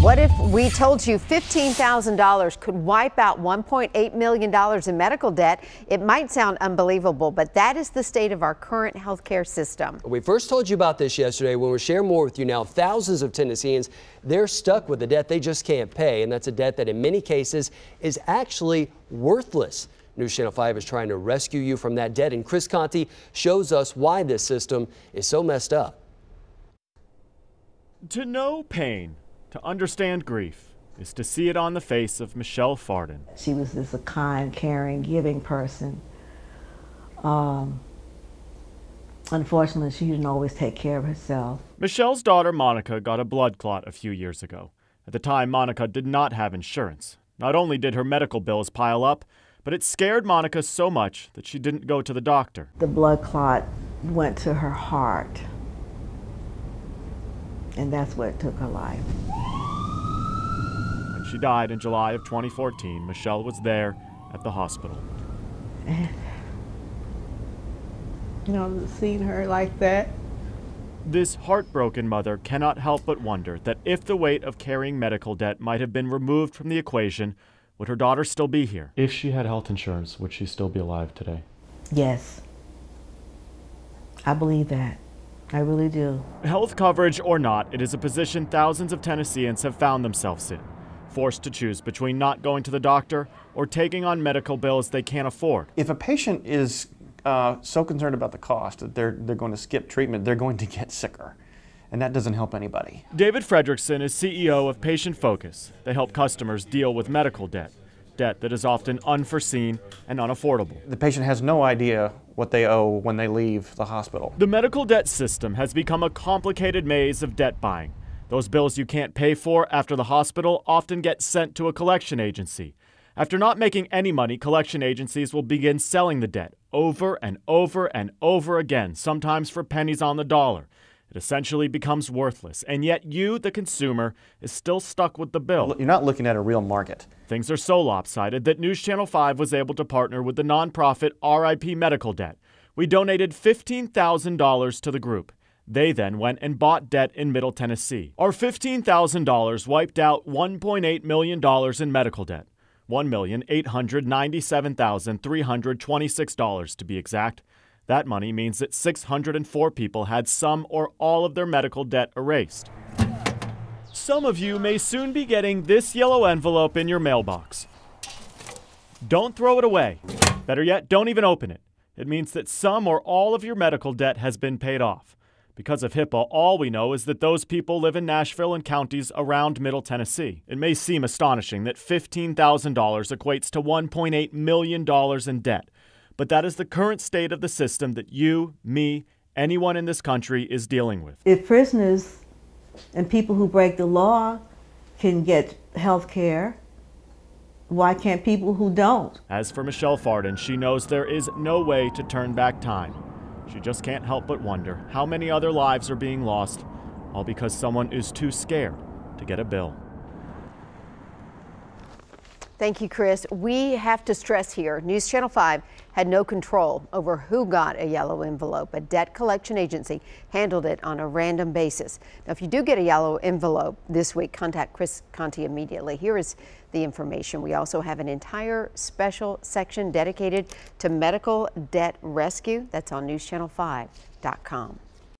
What if we told you $15,000 could wipe out $1.8 million in medical debt? It might sound unbelievable, but that is the state of our current healthcare system. We first told you about this yesterday. When we share more with you now, thousands of Tennesseans, they're stuck with a debt they just can't pay, and that's a debt that in many cases is actually worthless. News Channel 5 is trying to rescue you from that debt, and Chris Conti shows us why this system is so messed up. To know pain, to understand grief, is to see it on the face of Michelle Farden. She was just a kind, caring, giving person. Unfortunately, she didn't always take care of herself. Michelle's daughter Monica got a blood clot a few years ago. At the time, Monica did not have insurance. Not only did her medical bills pile up, but it scared Monica so much that she didn't go to the doctor. The blood clot went to her heart, and that's what took her life. When she died in July of 2014, Michelle was there at the hospital. And, seeing her like that. This heartbroken mother cannot help but wonder that if the weight of carrying medical debt might have been removed from the equation, would her daughter still be here? If she had health insurance, would she still be alive today? Yes. I believe that. I really do. Health coverage or not, it is a position thousands of Tennesseans have found themselves in, forced to choose between not going to the doctor or taking on medical bills they can't afford. If a patient is so concerned about the cost that they're going to skip treatment, they're going to get sicker. And that doesn't help anybody. David Fredrickson is CEO of Patient Focus. They help customers deal with medical debt that is often unforeseen and unaffordable. The patient has no idea what they owe when they leave the hospital. The medical debt system has become a complicated maze of debt buying. Those bills you can't pay for after the hospital often get sent to a collection agency. After not making any money, collection agencies will begin selling the debt over and over and over again, sometimes for pennies on the dollar. It essentially becomes worthless, and yet you, the consumer, is still stuck with the bill. You're not looking at a real market. Things are so lopsided that News Channel 5 was able to partner with the nonprofit RIP Medical Debt. We donated $15,000 to the group. They then went and bought debt in Middle Tennessee. Our $15,000 wiped out $1.8 million in medical debt. $1,897,326 to be exact. That money means that 604 people had some or all of their medical debt erased. Some of you may soon be getting this yellow envelope in your mailbox. Don't throw it away. Better yet, don't even open it. It means that some or all of your medical debt has been paid off. Because of HIPAA, all we know is that those people live in Nashville and counties around Middle Tennessee. It may seem astonishing that $15,000 equates to $1.8 million in debt. But that is the current state of the system that you, me, anyone in this country is dealing with. If prisoners and people who break the law can get health care, why can't people who don't? As for Michelle Farden, she knows there is no way to turn back time. She just can't help but wonder how many other lives are being lost, all because someone is too scared to get a bill. Thank you, Chris. We have to stress here, News Channel 5 had no control over who got a yellow envelope. A debt collection agency handled it on a random basis. Now, if you do get a yellow envelope this week, contact Chris Conti immediately. Here is the information. We also have an entire special section dedicated to medical debt rescue. That's on newschannel5.com.